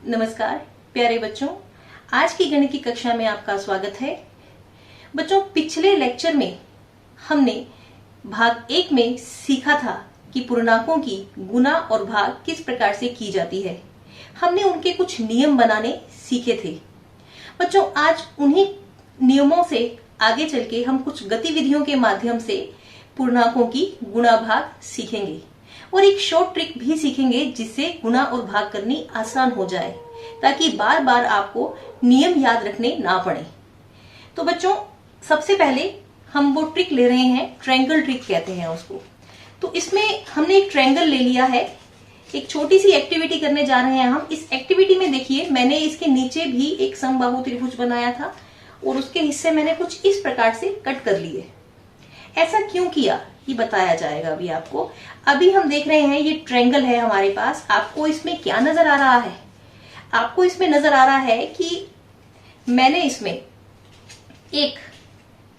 नमस्कार प्यारे बच्चों, आज की गणित की कक्षा में आपका स्वागत है। बच्चों, पिछले लेक्चर में हमने भाग 1 में सीखा था कि पूर्णांकों की गुणा और भाग किस प्रकार से की जाती है। हमने उनके कुछ नियम बनाने सीखे थे। बच्चों, आज उन्हीं नियमों से आगे चल के हम कुछ गतिविधियों के माध्यम से पूर्णांकों की गुणा भाग सीखेंगे और एक शॉर्ट ट्रिक भी सीखेंगे जिससे गुणा और भाग करनी आसान हो जाए, ताकि बार बार आपको नियम याद रखने ना पड़े। तो बच्चों, सबसे पहले हम वो ट्रिक ले रहे हैं, ट्रायंगल ट्रिक कहते हैं उसको। तो इसमें हमने एक ट्रायंगल ले लिया है, एक छोटी सी एक्टिविटी करने जा रहे हैं हम। इस एक्टिविटी में देखिए, मैंने इसके नीचे भी एक समबाहु त्रिभुज बनाया था और उसके हिस्से मैंने कुछ इस प्रकार से कट कर लिए। ऐसा क्यों किया ये बताया जाएगा अभी आपको। अभी हम देख रहे हैं ये ट्रायंगल है हमारे पास। आपको इसमें क्या नजर आ रहा है? आपको इसमें नजर आ रहा है कि मैंने इसमें एक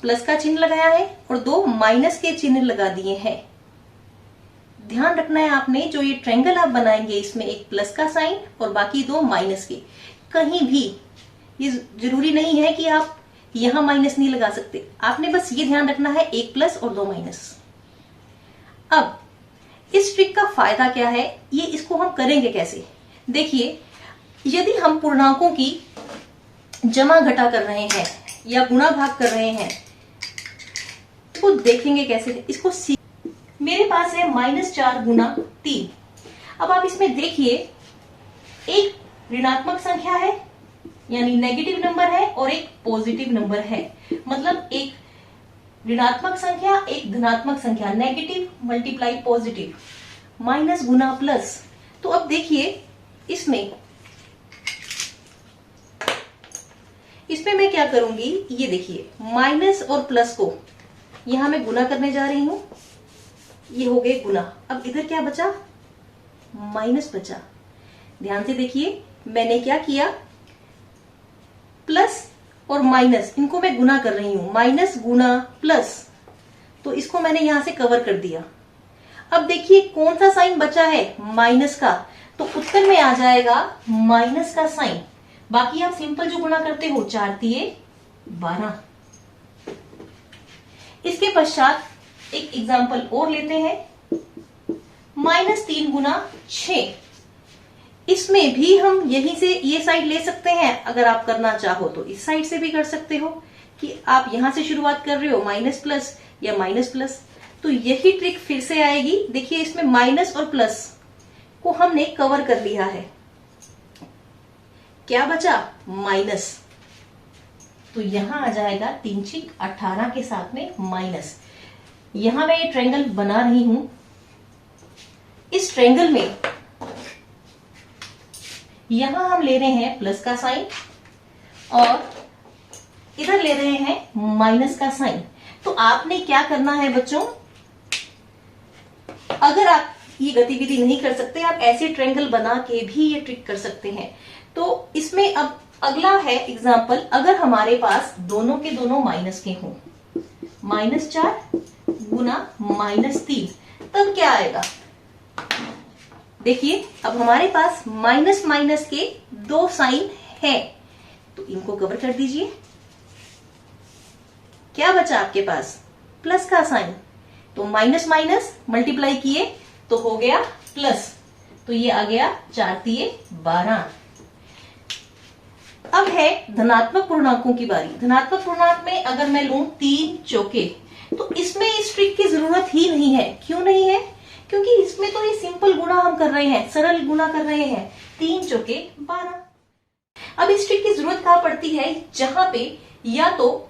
प्लस का चिन्ह लगाया है और 2 माइनस के चिन्ह लगा दिए हैं। ध्यान रखना है आपने, जो ये ट्रायंगल आप बनाएंगे इसमें एक प्लस का साइन और बाकी 2 माइनस के। कहीं भी ये जरूरी नहीं है कि आप यहां माइनस नहीं लगा सकते, आपने बस ये ध्यान रखना है, 1 प्लस और 2 माइनस। अब इस ट्रिक का फायदा क्या है, ये इसको हम करेंगे कैसे? देखिए, यदि हम पूर्णांकों की जमा घटा कर रहे हैं या गुणा भाग कर रहे हैं, इसको देखेंगे कैसे, इसको मेरे पास है -4 गुना 3। अब आप इसमें देखिए, एक ऋणात्मक संख्या है यानी नेगेटिव नंबर है और एक पॉजिटिव नंबर है। मतलब एक ऋणात्मक संख्या, एक धनात्मक संख्या, नेगेटिव मल्टीप्लाई पॉजिटिव, माइनस गुना प्लस। तो अब देखिए, इसमें मैं क्या करूंगी, ये देखिए, माइनस और प्लस को यहां मैं गुना करने जा रही हूं। ये हो गए गुना। अब इधर क्या बचा? माइनस बचा। ध्यान से देखिए, मैंने क्या किया, प्लस और माइनस इनको मैं गुना कर रही हूं, माइनस गुना प्लस। तो इसको मैंने यहां से कवर कर दिया। अब देखिए कौन सा साइन बचा है, माइनस का। तो उत्तर में आ जाएगा माइनस का साइन। बाकी आप सिंपल जो गुणा करते हो, 4 तिये 12। इसके पश्चात एक एग्जाम्पल और लेते हैं, -3 गुना 6। इसमें भी हम यहीं से ये साइड ले सकते हैं। अगर आप करना चाहो तो इस साइड से भी कर सकते हो कि आप यहां से शुरुआत कर रहे हो, माइनस प्लस या माइनस प्लस। तो यही ट्रिक फिर से आएगी। देखिए, इसमें माइनस और प्लस को हमने कवर कर लिया है। क्या बचा? माइनस। तो यहां आ जाएगा 3 छिक 18 के साथ में माइनस। यहां मैं ये ट्रायंगल बना रही हूं। इस ट्रायंगल में यहां हम ले रहे हैं प्लस का साइन और इधर ले रहे हैं माइनस का साइन। तो आपने क्या करना है बच्चों, अगर आप ये गतिविधि नहीं कर सकते, आप ऐसे ट्रायंगल बना के भी ये ट्रिक कर सकते हैं। तो इसमें अब अगला है एग्जाम्पल, अगर हमारे पास दोनों के दोनों माइनस के हों, -4 गुना -3, तब क्या आएगा? देखिए, अब हमारे पास माइनस माइनस के 2 साइन है, तो इनको कवर कर दीजिए। क्या बचा आपके पास? प्लस का साइन। तो माइनस माइनस मल्टीप्लाई किए तो हो गया प्लस। तो ये आ गया 4 तिये 12। अब है धनात्मक पूर्णांकों की बारी। धनात्मक पूर्णांक में अगर मैं लूं 3 चौके, तो इसमें इस ट्रिक की जरूरत ही नहीं है। क्यों नहीं है? क्योंकि इसमें तो ये सिंपल गुणा हम कर रहे हैं, सरल गुणा कर रहे हैं। 3 चौके 12। अब इस ट्रिक की जरूरत कहां पड़ती है? जहां पे या तो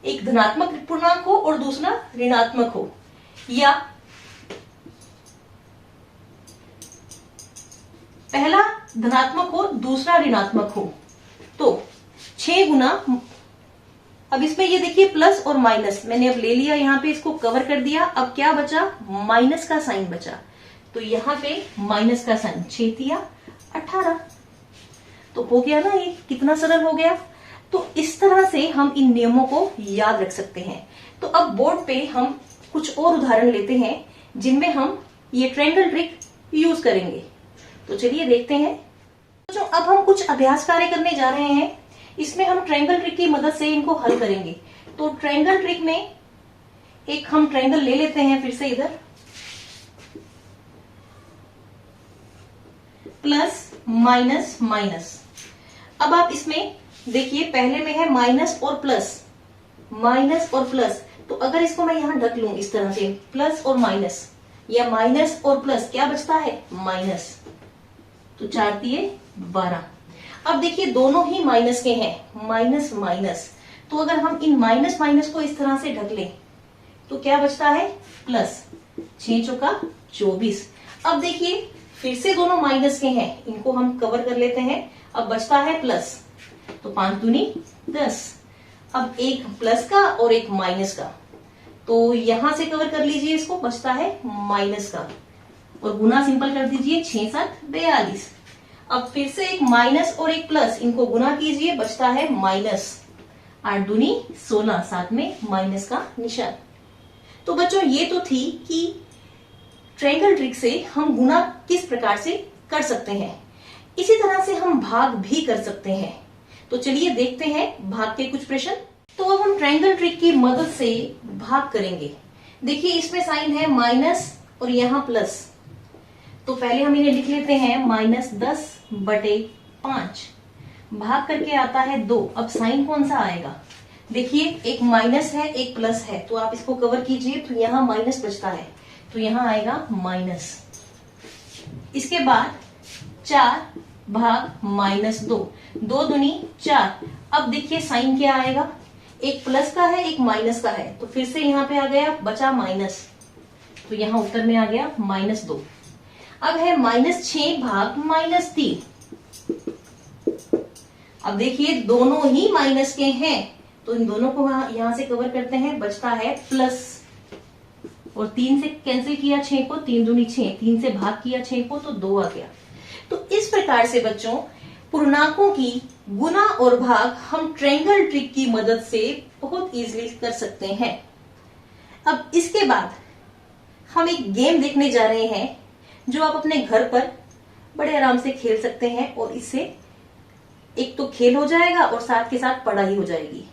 एक धनात्मक पूर्णांक हो और दूसरा ऋणात्मक हो, या पहला धनात्मक हो दूसरा ऋणात्मक हो। तो 6 गुना, अब इसमें ये देखिए प्लस और माइनस मैंने अब ले लिया, यहां पे इसको कवर कर दिया। अब क्या बचा? माइनस का साइन बचा। तो यहां पे माइनस का साइन, 6 तिया 18। तो हो गया ना, ये कितना सरल हो गया। तो इस तरह से हम इन नियमों को याद रख सकते हैं। तो अब बोर्ड पे हम कुछ और उदाहरण लेते हैं जिनमें हम ये ट्रायंगल ट्रिक यूज करेंगे। तो चलिए देखते हैं। जो अब हम कुछ अभ्यास कार्य करने जा रहे हैं। इसमें हम ट्रायंगल ट्रिक की मदद से इनको हल करेंगे। तो ट्रायंगल ट्रिक में एक हम ट्रायंगल ले लेते हैं, फिर से इधर प्लस माइनस माइनस। अब आप इसमें देखिए, पहले में है माइनस और प्लस, माइनस और प्लस। तो अगर इसको मैं यहां ढक लूं इस तरह से, प्लस और माइनस या माइनस और प्लस, क्या बचता है? माइनस। तो 4 तिये 12। अब देखिए दोनों ही माइनस के हैं, माइनस माइनस। तो अगर हम इन माइनस माइनस को इस तरह से ढक लें तो क्या बचता है? प्लस। 6 चौका 24। अब देखिए फिर से दोनों माइनस के हैं, इनको हम कवर कर लेते हैं। अब बचता है प्लस, तो 5 दूनी 10। अब एक प्लस का और एक माइनस का, तो यहां से कवर कर लीजिए इसको, बचता है माइनस का। और गुना सिंपल कर दीजिए, 6 7 42। अब फिर से एक माइनस और एक प्लस, इनको गुना कीजिए, बचता है माइनस। 8 दूनी 16, साथ में माइनस का निशान। तो बच्चों ये तो थी कि ट्रायंगल ट्रिक से हम गुना किस प्रकार से कर सकते हैं। इसी तरह से हम भाग भी कर सकते हैं। तो चलिए देखते हैं भाग के कुछ प्रश्न। तो अब हम ट्रायंगल ट्रिक की मदद से भाग करेंगे। देखिए इसमें साइन है माइनस और यहां प्लस। तो पहले हम इन्हें लिख लेते हैं, -10/5 भाग करके आता है 2। अब साइन कौन सा आएगा? देखिए एक माइनस है एक प्लस है, तो आप इसको कवर कीजिए, तो यहां माइनस बचता है, तो यहां आएगा माइनस। इसके बाद 4 भाग -2, 2 दूनी 4। अब देखिए साइन क्या आएगा? एक प्लस का है एक माइनस का है, तो फिर से यहाँ पे आ गया, बचा माइनस, तो यहाँ उत्तर में आ गया -2। अब है -6 भाग -3। अब देखिए दोनों ही माइनस के हैं, तो इन दोनों को यहां से कवर करते हैं, बचता है प्लस। और 3 से कैंसिल किया 6 को, 3 दूनी 6, 3 से भाग किया 6 को, तो 2 आ गया। तो इस प्रकार से बच्चों पूर्णांकों की गुना और भाग हम ट्रायंगल ट्रिक की मदद से बहुत इजीली कर सकते हैं। अब इसके बाद हम एक गेम देखने जा रहे हैं जो आप अपने घर पर बड़े आराम से खेल सकते हैं, और इससे एक तो खेल हो जाएगा और साथ के साथ पढ़ाई हो जाएगी।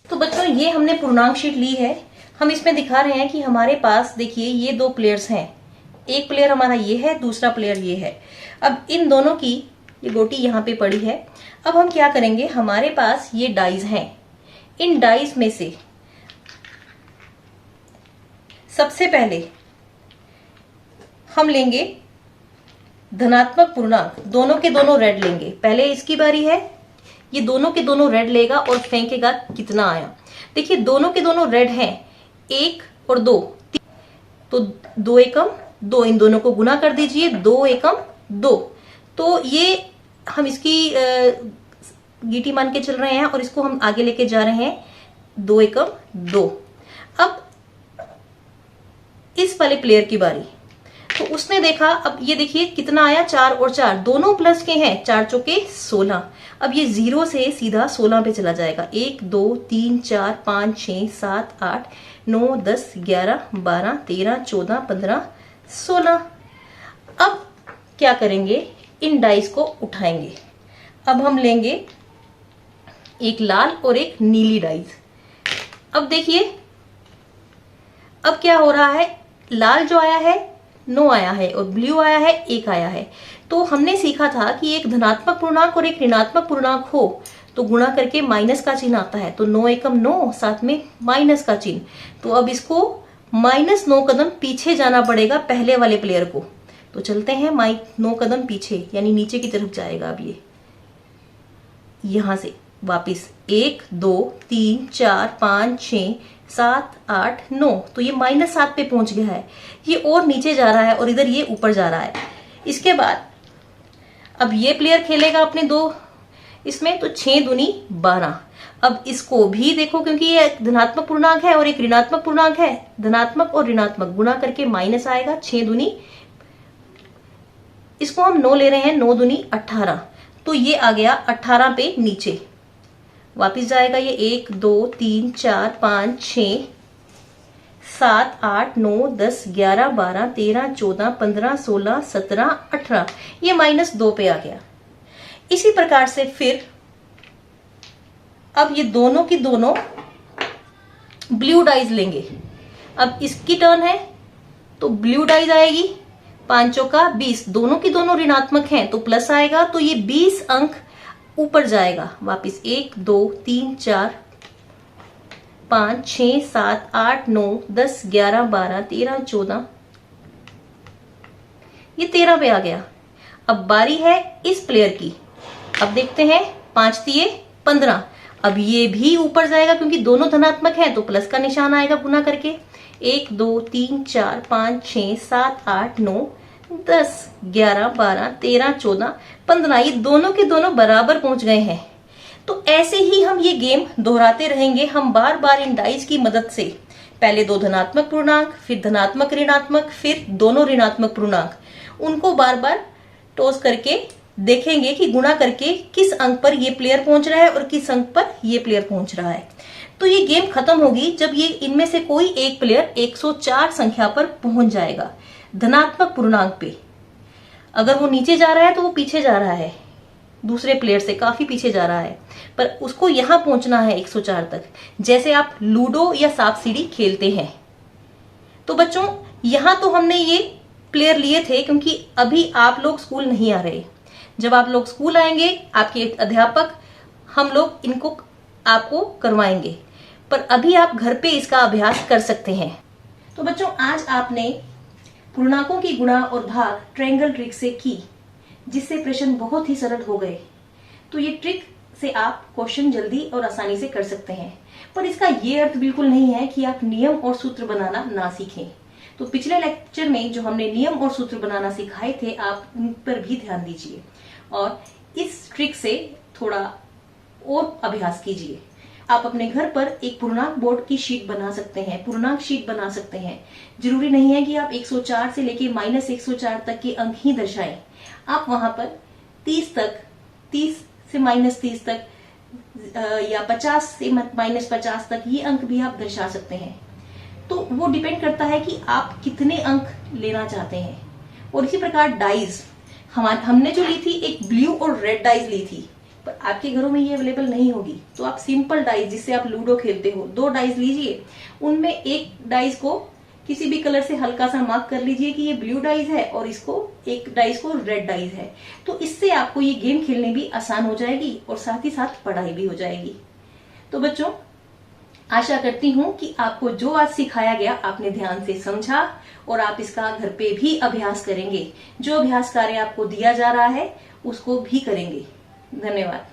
तो बच्चों ये हमने पूर्णांक शीट ली है। हम इसमें दिखा रहे हैं कि हमारे पास देखिए ये 2 प्लेयर्स हैं। एक प्लेयर हमारा ये है, दूसरा प्लेयर ये है। अब इन दोनों की ये गोटी यहाँ पे पड़ी है। अब हम क्या करेंगे, हमारे पास ये डाइज हैं। इन डाइज में से सबसे पहले हम लेंगे धनात्मक पूर्णांक, दोनों के दोनों रेड लेंगे। पहले इसकी बारी है, ये दोनों के दोनों रेड लेगा और फेंकेगा, कितना आया? देखिए दोनों के दोनों रेड हैं, 1 और 2, तो 2 एकम 2, इन दोनों को गुना कर दीजिए, 2 एकम 2। तो ये हम इसकी गीटी मान के चल रहे हैं और इसको हम आगे लेके जा रहे हैं, 2 एकम 2। अब इस वाले प्लेयर की बारी, तो उसने देखा, अब ये देखिए कितना आया, 4 और 4 दोनों प्लस के हैं, 4 चौके 16। अब ये 0 से सीधा 16 पे चला जाएगा, 1 2 3 4 5 6 7 8 9 10 11 12 13 14 15 16। अब क्या करेंगे, इन डाइस को उठाएंगे। अब हम लेंगे एक लाल और एक नीली डाइस। अब देखिए अब क्या हो रहा है, लाल जो आया है 9 आया है और ब्लू आया है 1 आया है। तो हमने सीखा था कि एक धनात्मक पूर्णांक और एक ऋणात्मक पूर्णांक हो तो गुणा करके माइनस का चिन्ह आता है, तो 9 एकम 9, साथ में माइनस का चिन्ह। तो अब इसको -9 कदम पीछे जाना पड़ेगा पहले वाले प्लेयर को। तो चलते हैं 9 कदम पीछे, यानी नीचे की तरफ जाएगा। अब ये यहां से वापिस 1 2 3 4 5 6 7 8 9, तो ये -7 पे पहुंच गया है। ये और नीचे जा रहा है और इधर ये ऊपर जा रहा है। इसके बाद अब ये प्लेयर खेलेगा अपने 2 इसमें, तो 6 दूनी 12। अब इसको भी देखो, क्योंकि ये धनात्मक पूर्णांक है और एक ऋणात्मक पूर्णांक है, धनात्मक और ऋणात्मक गुणा करके माइनस आएगा, 6 दूनी इसको हम 9 ले रहे हैं, 9 दूनी 18, तो ये आ गया 18 पे नीचे वापिस जाएगा ये 1 2 3 4 5 6 7 8 9 10 11 12 13 14 15 16 17 18, ये -2 पे आ गया। इसी प्रकार से फिर अब ये दोनों की दोनों ब्लू डाइज लेंगे। अब इसकी टर्न है तो ब्लू डाइज आएगी, 5 का 20, दोनों की दोनों ऋणात्मक हैं तो प्लस आएगा, तो ये 20 अंक ऊपर जाएगा वापिस। 1 2 3 4 5 6 7 8 9 10 11 12 13 14, ये 13 पे आ गया। अब बारी है इस प्लेयर की। अब देखते हैं 5 दिए 15, अब ये भी ऊपर जाएगा क्योंकि दोनों धनात्मक हैं तो प्लस का निशान आएगा गुना करके। 1 2 3 4 5 6 7 8 9 10 11 12 13 14 15, ये दोनों के दोनों बराबर पहुंच गए हैं। तो ऐसे ही हम ये गेम दोहराते रहेंगे। हम बार बार इन डाइस की मदद से पहले 2 धनात्मक पूर्णांक, फिर धनात्मक ऋणात्मक, फिर दोनों ऋणात्मक पूर्णांक, उनको बार बार टॉस करके देखेंगे कि गुणा करके किस अंक पर ये प्लेयर पहुंच रहा है और किस अंक पर ये प्लेयर पहुंच रहा है। तो ये गेम खत्म होगी जब ये इनमें से कोई एक प्लेयर 104 संख्या पर पहुंच जाएगा धनात्मक पूर्णांक पे। अगर वो नीचे जा रहा है तो वो पीछे जा रहा है, दूसरे प्लेयर से काफी पीछे जा रहा है, पर उसको यहां पहुंचना है 104 तक, जैसे आप लूडो या सांप सीढ़ी खेलते हैं। तो बच्चों यहां तो हमने ये प्लेयर लिए थे क्योंकि अभी आप लोग स्कूल नहीं आ रहे। जब आप लोग स्कूल आएंगे आपके अध्यापक हम लोग इनको आपको करवाएंगे, पर अभी आप घर पे इसका अभ्यास कर सकते हैं। तो बच्चों आज आपने पूर्णांकों की गुणा और भाग ट्रायंगल ट्रिक से की, जिससे प्रश्न बहुत ही सरल हो गए। तो ये ट्रिक से आप क्वेश्चन जल्दी और आसानी से कर सकते हैं, पर इसका ये अर्थ बिल्कुल नहीं है कि आप नियम और सूत्र बनाना ना सीखें। तो पिछले लेक्चर में जो हमने नियम और सूत्र बनाना सिखाए थे, आप उन पर भी ध्यान दीजिए और इस ट्रिक से थोड़ा और अभ्यास कीजिए। आप अपने घर पर एक पूर्णांक बोर्ड की शीट बना सकते हैं, पूर्णांक शीट बना सकते हैं। जरूरी नहीं है कि आप 104 से लेके -104 तक के अंक ही दर्शाएं। आप वहां पर 30 तक, 30 से -30 तक या 50 से -50 तक ये अंक भी आप दर्शा सकते हैं। तो वो डिपेंड करता है कि आप कितने अंक लेना चाहते हैं। और इसी प्रकार डाइज हमने जो ली थी, एक ब्लू और रेड डाइज ली थी, पर आपके घरों में ये अवेलेबल नहीं होगी, तो आप सिंपल डाइज जिससे आप लूडो खेलते हो 2 डाइज लीजिए, उनमें एक डाइज को किसी भी कलर से हल्का सा मार्क कर लीजिए कि ये ब्लू डाइज है और इसको एक डाइज को रेड डाइज है। तो इससे आपको ये गेम खेलने भी आसान हो जाएगी और साथ ही साथ पढ़ाई भी हो जाएगी। तो बच्चों आशा करती हूं कि आपको जो आज सिखाया गया आपने ध्यान से समझा और आप इसका घर पे भी अभ्यास करेंगे। जो अभ्यास कार्य आपको दिया जा रहा है उसको भी करेंगे। धन्यवाद।